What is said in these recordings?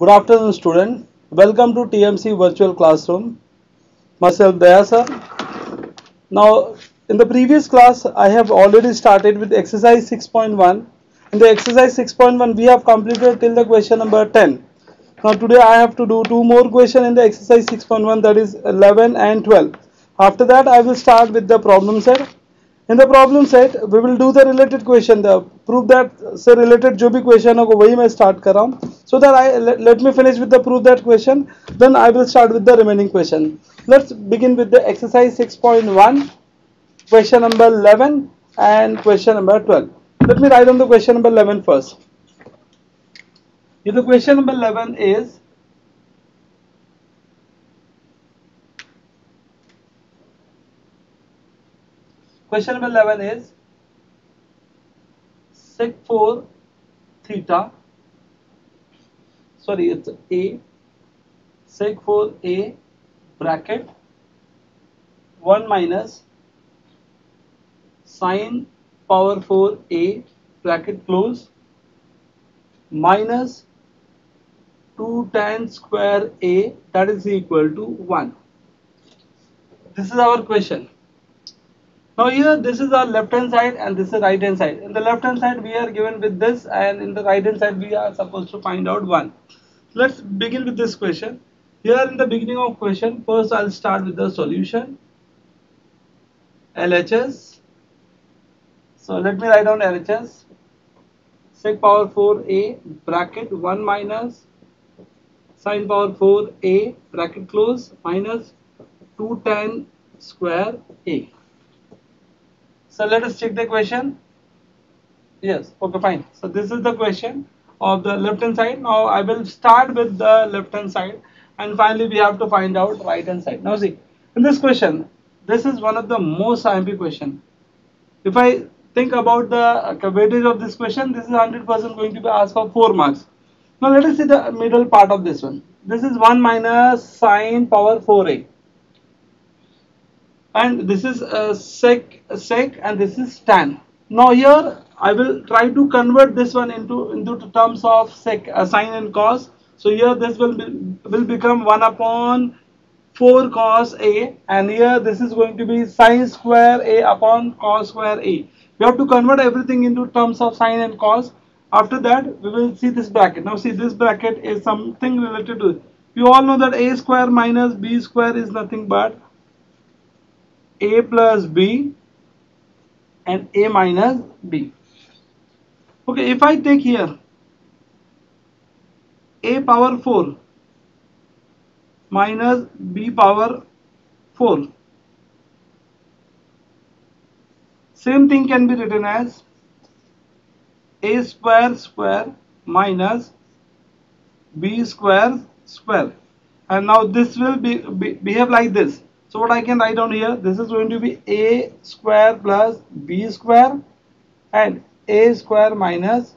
Good afternoon, student. Welcome to TMC Virtual Classroom. Myself, Daya sir. Now, in the previous class, I have already started with exercise 6.1. In the exercise 6.1, we have completed till the question number 10. Now, today I have to do two more questions in the exercise 6.1, that is 11 and 12. After that, I will start with the problem set. In the problem set we will do the related question, the proof that से related जो भी question होगा वही मैं start कर रहा हूँ, so that I let me finish with the proof that question, then I will start with the remaining question. Let's begin with the exercise 6.1, question number 11 and question number 12. Let me write on the question number 11 first. The question number 11 is, question number 11 is sec 4 theta, sorry, it's a sec 4a bracket 1 minus sine power 4a bracket close minus 2 tan square a, that is equal to 1. This is our question. Now here this is our left hand side and this is right hand side. In the left hand side we are given with this, and in the right hand side we are supposed to find out 1. Let's begin with this question. Here in the beginning of question, first I'll start with the solution. LHS. So let me write down LHS. Sec power 4a bracket 1 minus sine power 4a bracket close minus 2 tan square a. So let us check the question. Yes, okay, fine. So this is the question of the left hand side. Now I will start with the left hand side, and finally we have to find out right hand side. Now see, in this question, this is one of the most IMP question. If I think about the weightage of this question, this is 100% going to be asked for 4 marks. Now let us see the middle part of this one. This is 1 minus sine power 4a. And this is sec and this is tan. Now here I will try to convert this one into terms of sec, sine and cos. So here this will become 1 upon 4 cos a, and here this is going to be sine square a upon cos square a. We have to convert everything into terms of sine and cos. After that we will see this bracket. Now see, this bracket is something related to, you all know that a square minus b square is nothing but a plus b and a minus b. Okay, if I take here a power 4 minus b power 4, same thing can be written as a square square minus b square square, and now this will behave like this. So what I can write down here, this is going to be a square plus b square and a square minus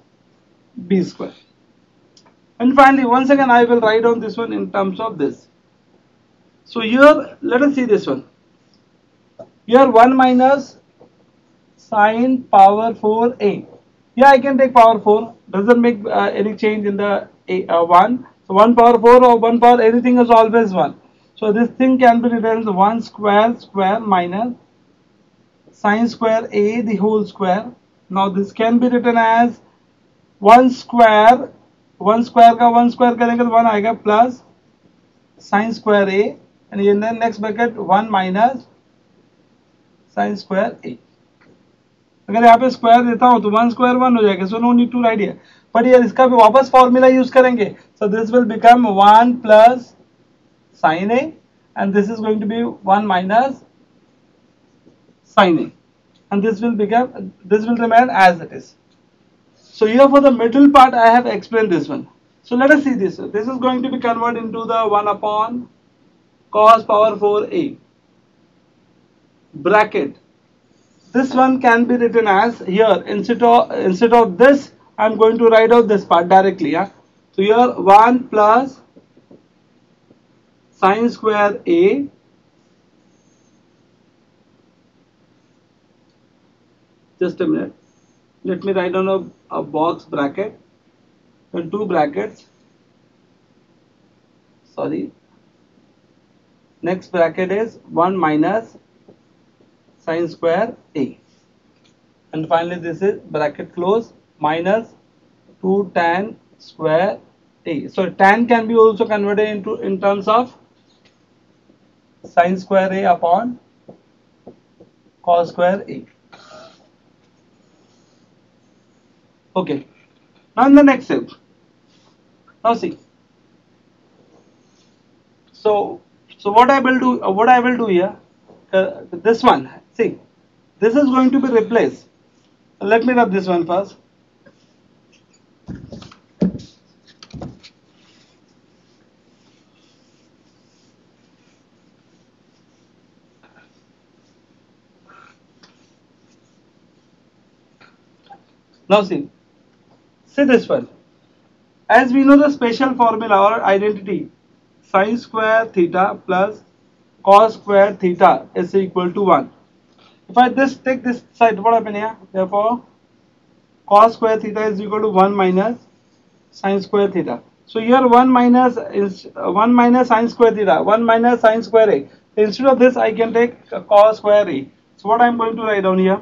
b square. And finally, once again I will write down this one in terms of this. So here let us see this one. Here 1 minus sine power 4a. Yeah, I can take power 4. Doesn't make any change in the 1. So 1 power 4 or 1 power anything is always 1. So this thing can be written as 1 square square minus sine square a the whole square. Now this can be written as 1 square का 1 square करेंगे तो 1 आएगा plus sine square a, and in the next bracket 1 minus sine square a. अगर यहाँ पे square देता हूँ तो 1 square 1 हो जाएगा, so no need to write here. But here इसका भी वापस फॉर्मूला यूज करेंगे, so this will become 1 plus sine a, and this is going to be 1 minus sine a, and this will remain as it is. So here for the middle part I have explained this one. So let us see this. This is going to be converted into the 1 upon cos power 4a bracket. This one can be written as, here instead of this I am going to write out this part directly. Yeah? So here 1 plus sine square a just a minute, let me write down a box bracket and two brackets sorry, next bracket is 1 minus sine square a, and finally this is bracket close minus 2 tan square a. So tan can be also converted into in terms of sine square a upon cos square a. Okay. Now in the next step, now see. So what I will do, here, this one. See, this is going to be replaced. Let me rub this one first. Now see this one. As we know the special formula or identity, sin square theta plus cos square theta is equal to 1. If I just take this side, what happens here? Therefore, cos square theta is equal to 1 minus sin square theta. So here 1 minus is 1 minus sin square theta, 1 minus sin square a. Instead of this, I can take cos square a. So what I am going to write down here?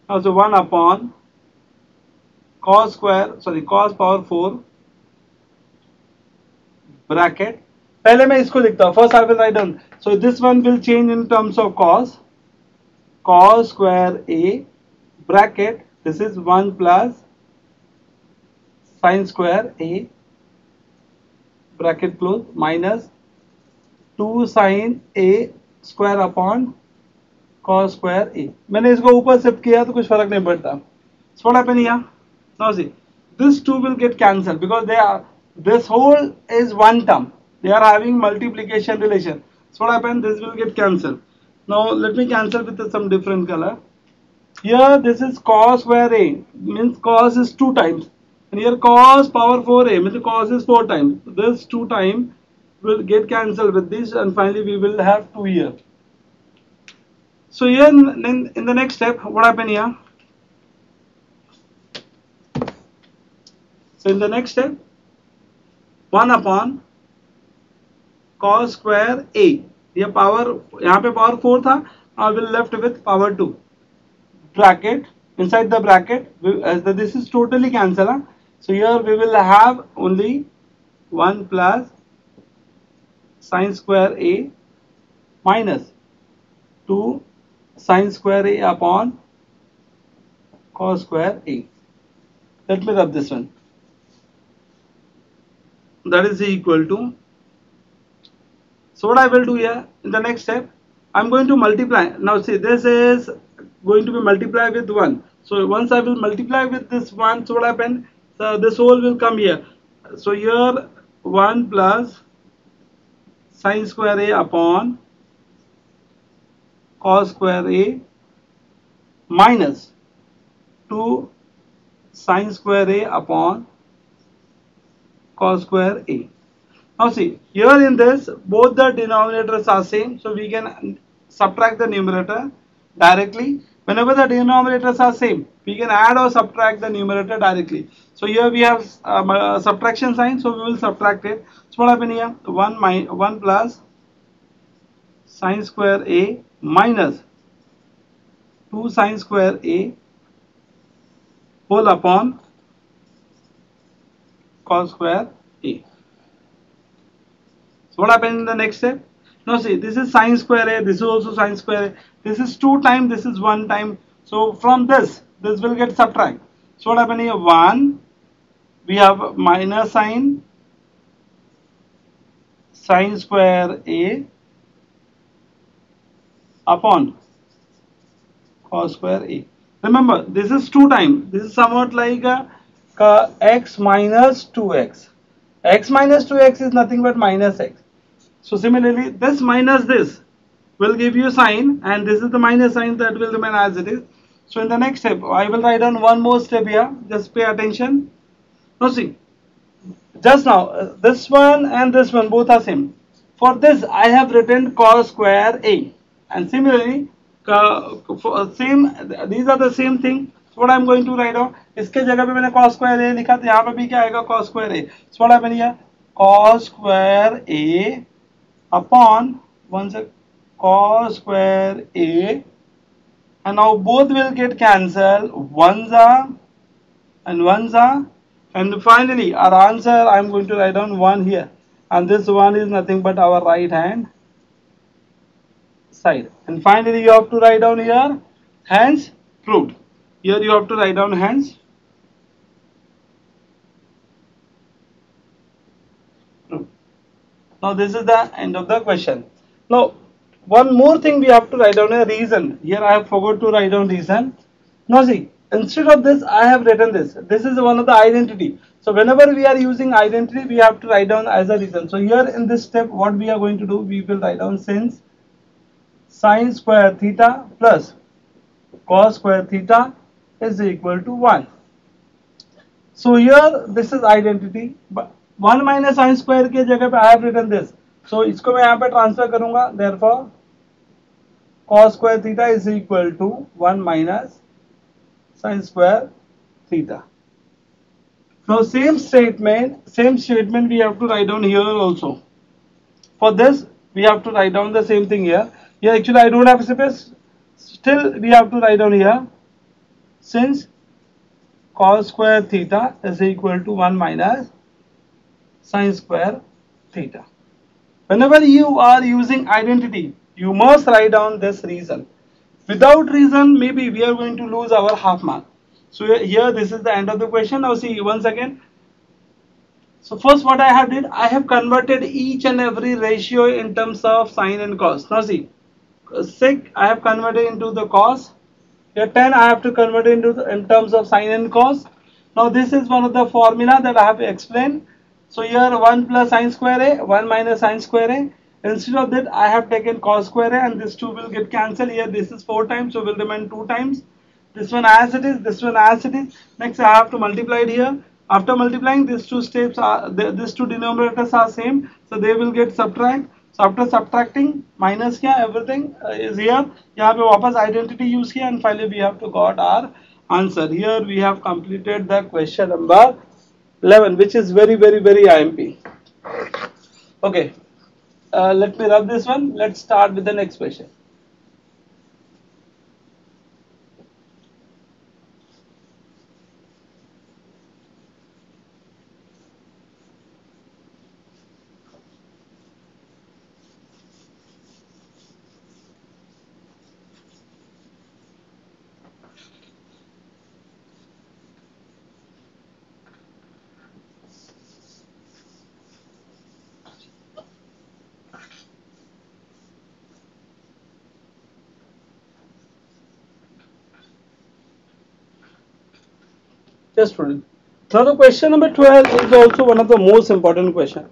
Now, so 1 upon cos power 4 bracket. पहले मैं इसको लिखता हूँ. First I will write down. So this one will change in terms of cos square a bracket. This is 1 plus sin square a bracket close minus 2 sin a square upon cos square a. मैंने इसको ऊपर shift किया तो कुछ फर्क नहीं पड़ता. So what happened here? Now see, this 2 will get cancelled because this whole is one term. They are having multiplication relation. So what happened? This will get cancelled. Now let me cancel with some different color. Here this is cos square a, means cos is 2 times. And here cos power 4a, means cos is 4 times. This 2 times will get cancelled with this, and finally we will have 2 here. So here in the next step, what happened here? So in the next step, 1 upon cos square a. यहाँ पे power 4 था. I will left with power 2. Bracket, inside the bracket, this is totally cancel. Huh? So here we will have only 1 plus sin square a minus 2 sin square a upon cos square a. Let me rub this one. That is equal to. So what I will do here in the next step, I am going to multiply. Now see, this is going to be multiplied with 1. So once I will multiply with this 1, so what happened? So this whole will come here. So here 1 plus sin square a upon cos square a minus 2 sin square a upon cos square a. Now see, here in this, both the denominators are same, so we can subtract the numerator directly. Whenever the denominators are same, we can add or subtract the numerator directly. So here we have subtraction sign, so we will subtract it. So what happened here? 1 plus sin square a minus 2 sin square a whole upon cos square a. So what happened in the next step? Now see, this is sin square a, this is also sin square a. This is 2 times, this is 1 time. So from this will get subtract. So what happened here? 1, we have minus sin square a upon cos square a. Remember, this is 2 times. This is somewhat like x minus 2x. X minus 2x is nothing but minus x. So similarly, this minus this will give you sign, and this is the minus sign that will remain as it is. So in the next step, I will write down one more step here. Just pay attention. Now see, just now this one and this one both are same. For this, I have written cos square a, and similarly, these are the same thing. So what I am going to write down? इसके जगह पे मैंने cos square a लिखा, तो यहाँ पे भी क्या आएगा cos square a. So what happened here? cos square A upon cos square A, and now both will get cancelled, ones are and ones are, and finally our answer I am going to write down 1 here, and this 1 is nothing but our right hand side, and finally you have to write down here hence proved. Here you have to write down hence proved. Now this is the end of the question. Now one more thing, we have to write down a reason. Here I have forgot to write down reason. Now see, instead of this I have written this. This is one of the identity. So whenever we are using identity, we have to write down as a reason. So here in this step, what we are going to do, we will write down since sine square theta plus cos square theta is equal to 1. So here this is identity, but 1 minus sine square के जगह पे I have written this. So इसको मैं यहाँ पे transfer करूँगा. Therefore cos square theta is equal to 1 minus sine square theta. Now same statement we have to write down here also. For this we have to write down the same thing here. Here actually I don't have space. Still we have to write down here since cos square theta is equal to 1 minus sine square theta. Whenever you are using identity, you must write down this reason. Without reason, maybe we are going to lose our half mark. So here this is the end of the question. Now see once again. So first what I have did, I have converted each and every ratio in terms of sine and cos. Now see, sec I have converted into the cos. Here 10 I have to convert it into in terms of sine and cos. Now this is one of the formula that I have explained. So here 1 plus sine square A, 1 minus sine square A. Instead of that I have taken cos square A, and this 2 will get cancelled. Here this is 4 times, so will remain 2 times. This one as it is, this one as it is. Next I have to multiply it here. After multiplying, these two steps are, these two denominators are same, so they will get subtract. So after subtracting, minus किया, everything is here. यहाँ पे वापस identity use किया, and finally we have to got our answer. Here we have completed the question number 11, which is very IMP. Okay, let me rub this one. Let's start with the next question. Just student. Now the question number 12 is also one of the most important question.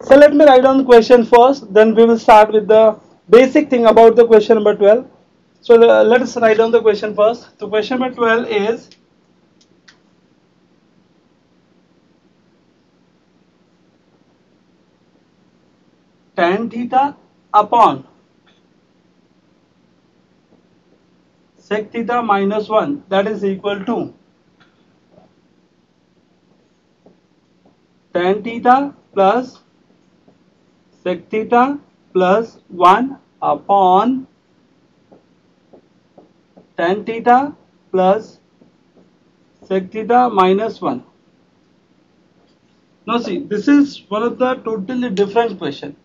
So let me write down the question first, then we will start with the basic thing about the question number 12. So let us write down the question first. The question number 12 is tan theta upon sec theta minus 1, that is equal to tan theta plus sec theta plus 1 upon tan theta plus sec theta minus 1. Now see, this is one of the totally different question.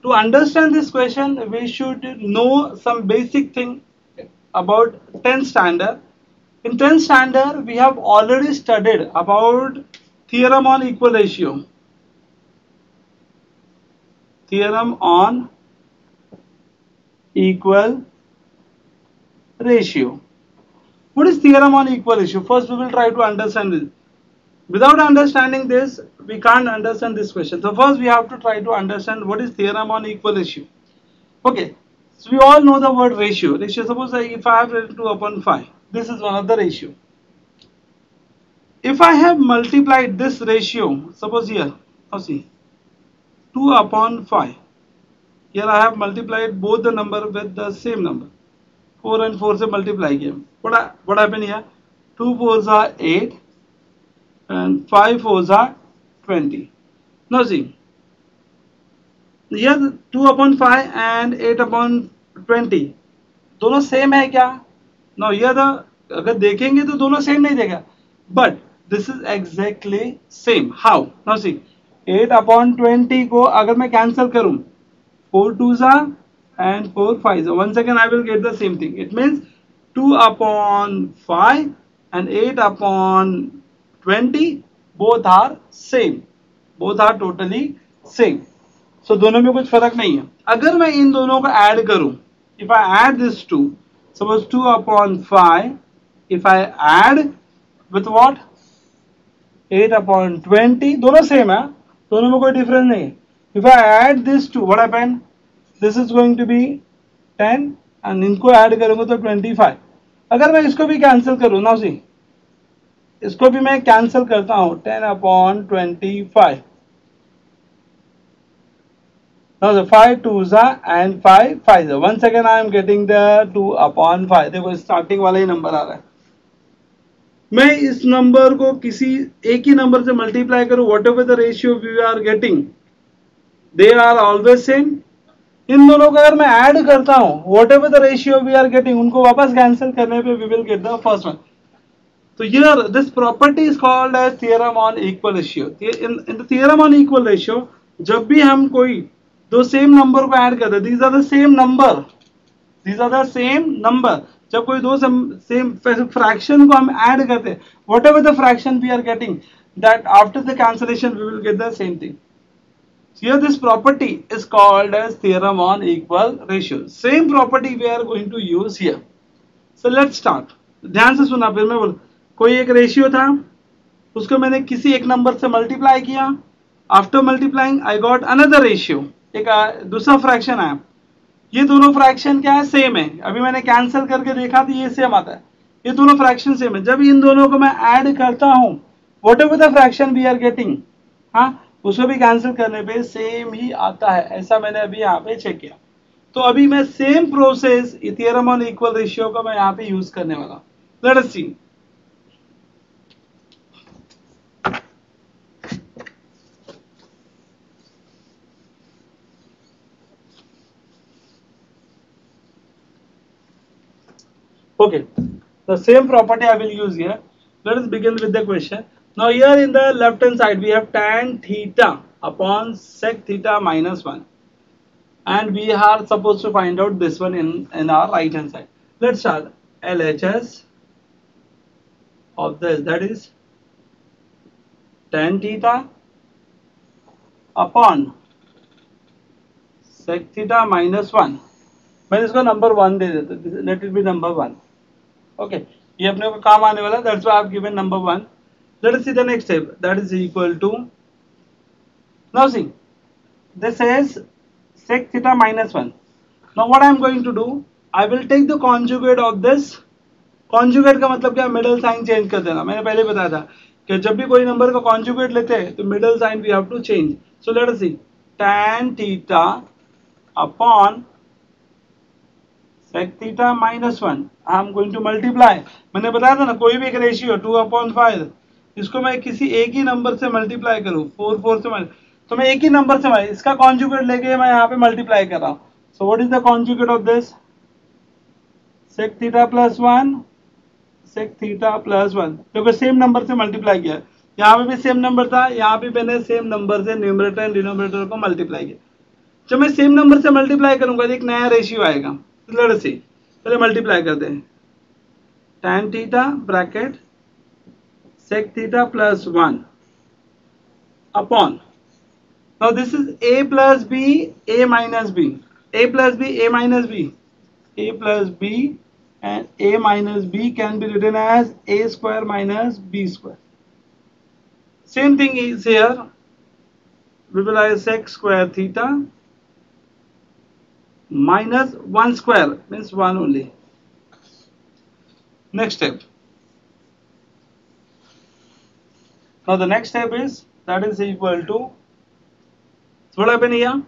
To understand this question, we should know some basic thing about 10th standard. In 10th standard, we have already studied about theorem on equal ratio. Theorem on equal ratio. What is theorem on equal ratio? First, we will try to understand this. Without understanding this, we can't understand this question. So first, we have to try to understand what is theorem on equal ratio. Okay, so we all know the word ratio. Ratio, suppose if I have written 2 upon 5, this is one of the ratio. If I have multiplied this ratio, suppose here, now see, 2 upon 5. Here I have multiplied both the number with the same number. 4 and 4 से multiply किया. What happened here? 2 4s are 8 and 5 4s are 20. Now see, here 2/5 and 8/20 दोनों same है क्या? Now here the अगर देखेंगे तो दोनों same नहीं देगा, but this is exactly same. How? Now see, 8/20 को अगर मैं कैंसिल करूं, 4 2s and 4 5s. Once again I will get the same thing. It means 2/5 and 8/20 both are same. Both are totally same. So दोनों में कुछ फर्क नहीं है. अगर मैं इन दोनों को ऐड करूं, if I add this two, suppose 2/5, if I add with what? 8/20, दोनों सेम है, दोनों में कोई डिफरेंस नहीं है. If I add this two, what happen? This is going to be 10 and इनको ऐड करूंगा तो 25. अगर मैं इसको भी कैंसिल करूं, now see, इसको भी मैं कैंसिल करता हूं, 10/25. Now the 5 2s and 5 5s. Once again I am getting the 2/5. देखो स्टार्टिंग वाला ही नंबर आ रहा है. मैं इस नंबर को किसी एक ही नंबर से मल्टीप्लाई करूं, whatever the ratio we are getting, they are always same. इन दोनों को अगर मैं ऐड करता हूं, whatever the ratio we are getting, उनको वापस कैंसिल करने पे we will get the first one. तो here this property is called as theorem on equal ratio. In the theorem on equal ratio, जब भी हम कोई दो सेम नंबर को ऐड करते हैं, these are the same number, these are the same number. जब कोई दो सेम फ्रैक्शन को हम ऐड करते हैं, whatever the fraction we are getting, that after the cancellation we will get the same thing. Here this property is called as theorem on equal ratio. Same property we are going to use here. So let's start. ध्यान से सुना, फिर मैं बोल, कोई एक ratio था, उसको मैंने किसी एक नंबर से मल्टीप्लाई किया. After multiplying I got another ratio, एक दूसरा फ्रैक्शन आया. ये दोनों फ्रैक्शन क्या है? सेम है. अभी मैंने कैंसिल करके देखा तो ये सेम आता है. ये दोनों फ्रैक्शन सेम है. जब इन दोनों को मैं ऐड करता हूं, whatever the fraction we are getting, हाँ, उसको भी कैंसिल करने पे सेम ही आता है. ऐसा मैंने अभी यहाँ पे चेक किया. तो अभी मैं same process theorem on equal ratio का मैं यहाँ पे यूज करने वाला. Let us see. Okay, the same property I will use here. Let us begin with the question. Now here in the left hand side we have tan theta upon sec theta minus 1, and we are supposed to find out this one in our right hand side. Let's start. LHS of this, that is tan theta upon sec theta minus 1. मैं इसको number 1 दे देता हूँ. Let it be number 1. Okay, ये अपने को काम आने वाला. That's why I have given number 1. Let us see the next step, that is equal to, now see, this is sec theta minus 1. Now what I am going to do, I will take the conjugate of this. conjugate का मतलब क्या? Middle sign change कर देना. मैंने पहले बताया था कि जब भी कोई नंबर का conjugate लेते हैं तो middle sign we have to change. So let us see, tan theta upon sec theta minus 1. I am going to multiply. मैंने बताया था ना, कोई भी एक रेशियो 2/5, इसको मैं किसी एक ही नंबर से मल्टीप्लाई करूँ, 4 4 से तो मैं एक ही नंबर से मैं इसका कॉन्जुगेट लेके मैं यहाँ पे मल्टीप्लाई कर रहा हूँ. So what is the conjugate of this? sec theta plus 1, sec theta plus 1. देखो सेम नंबर से मल्टीप्लाई किया. यहाँ पे भी सेम नंबर था, यहाँ पे मैंने सेम नंबर से न्यूमरेटर एंड डिनोमिनेटर को मल्टीप्लाई किया. जब मैं सेम नंबर से मल्टीप्लाई करूंगा तो एक नया रेशियो आएगा. लेट अस सी, पहले मल्टीप्लाई करते हैं. tan theta bracket sec theta plus 1 upon, now this is a plus b, a minus b, a plus b, a minus b, a plus b, and a minus b can be written as a square minus b square. Same thing is here. We will write sec square theta minus 1 square, means 1 only. Next step. Now the next step is, that is equal to, so what happened here?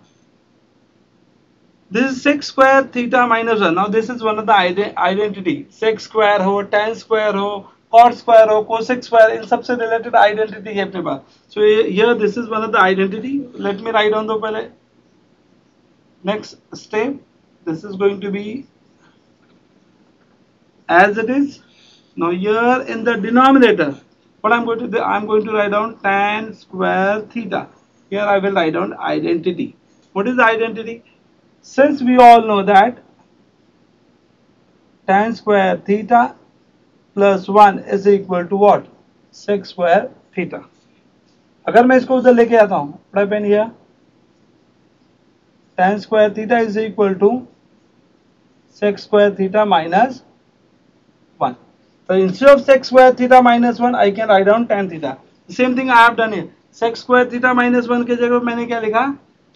This is sec square theta minus 1. Now this is one of the identity. Sec square हो, tan square हो, cot square हो, cosec square, इन सबसे related identity है अपने पास. So here this is one of the identity. Let me write on दो पहले. Next step, this is going to be as it is. Now here in the denominator, what I'm going to do, I'm going to write down tan square theta. Here I will write down identity. What is the identity? Since we all know that tan square theta plus 1 is equal to what? Sec square theta. अगर मैं इसको उधर लेके आता हूँ, what happen here? Tan square theta is equal to sec square theta minus 1. So instead of sec square theta minus 1, I can write down tan theta. The same thing I have done here. Sec square theta minus 1 के जगह मैंने क्या लिखा?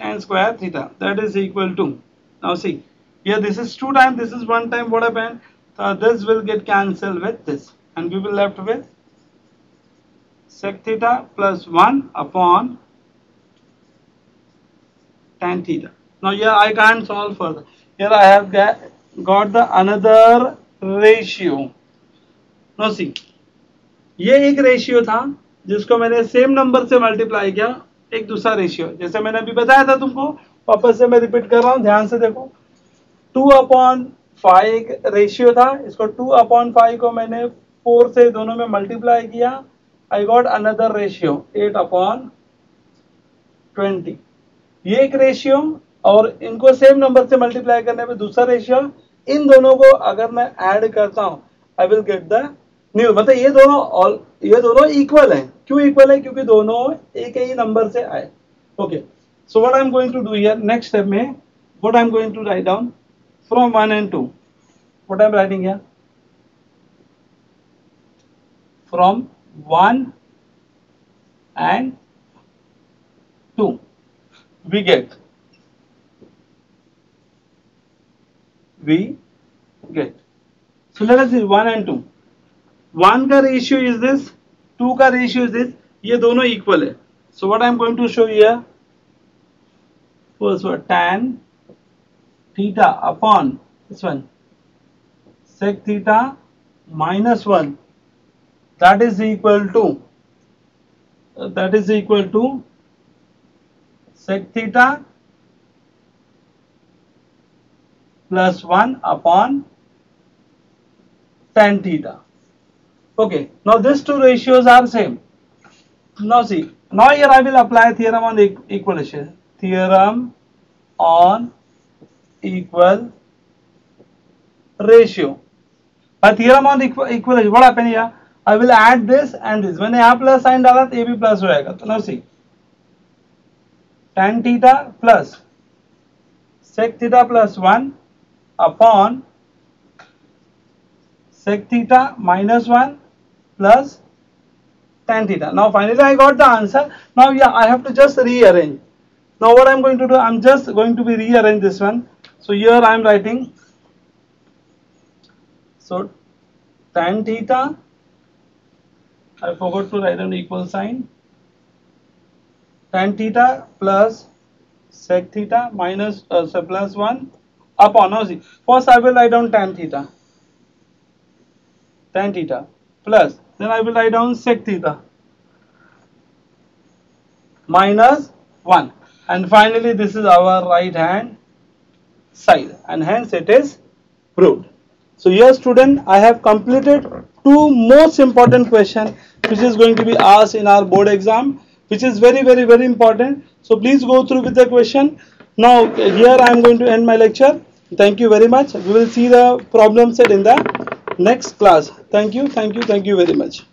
Tan square theta. That is equal to. Now see, here this is 2 times, this is 1 time. What happened? So this will get cancelled with this, and we will left with sec theta plus 1 upon tan theta. Now here I can't solve further. Here I have got the another ratio. No see, ये एक ratio था जिसको मैंने same number से multiply किया, एक दूसरा ratio, जैसे मैंने अभी बताया था तुमको, वापस से मैं रिपीट कर रहा हूं, ध्यान से देखो. 2/5 एक रेशियो था, इसको 2/5 को मैंने 4 से दोनों में मल्टीप्लाई किया, आई गॉट अनदर रेशियो 8/20. ये एक रेशियो, और इनको सेम नंबर से मल्टीप्लाई करने पे दूसरा रेशियो. इन दोनों को अगर मैं ऐड करता हूं, I will get the new. मतलब ये दोनों इक्वल है. क्यों इक्वल है? क्योंकि दोनों एक ही नंबर से आए. Okay, so what I am going to do here, next step में what I am going to write down from 1 and 2. What I am writing here, from 1 and 2 we get so let us see 1 and 2. 1 का ratio is this, 2 का ratio is this. ये दोनों equal है. So what I am going to show here, first one tan theta upon this one sec theta minus 1, that is equal to sec theta plus 1 upon tan theta. Okay, now these two ratios are same. Now see, now here I will apply theorem on equalization. Theorem on equal ratio. A theorem on equalization. What happened here? I will add this and this. मैंने यहाँ plus sign डाला तो ये भी plus हो जाएगा. तो now see, tan theta plus sec theta plus 1 upon sec theta minus 1 plus tan theta. Now finally I got the answer. Now yeah, I have to just rearrange. Now what I am going to do, I am just going to be rearrange this one. So here I am writing, so tan theta, I forgot to write an equal sign, tan theta plus sec theta minus plus 1 upon, now see, first I will write down tan theta plus, then I will write down sec theta minus 1, and finally this is our right hand side, and hence it is proved. So here student, I have completed 2 most important questions which is going to be asked in our board exam, which is very important. So please go through with the question. Now here I am going to end my lecture. Thank you very much. We will see the problem set in the next class. Thank you very much.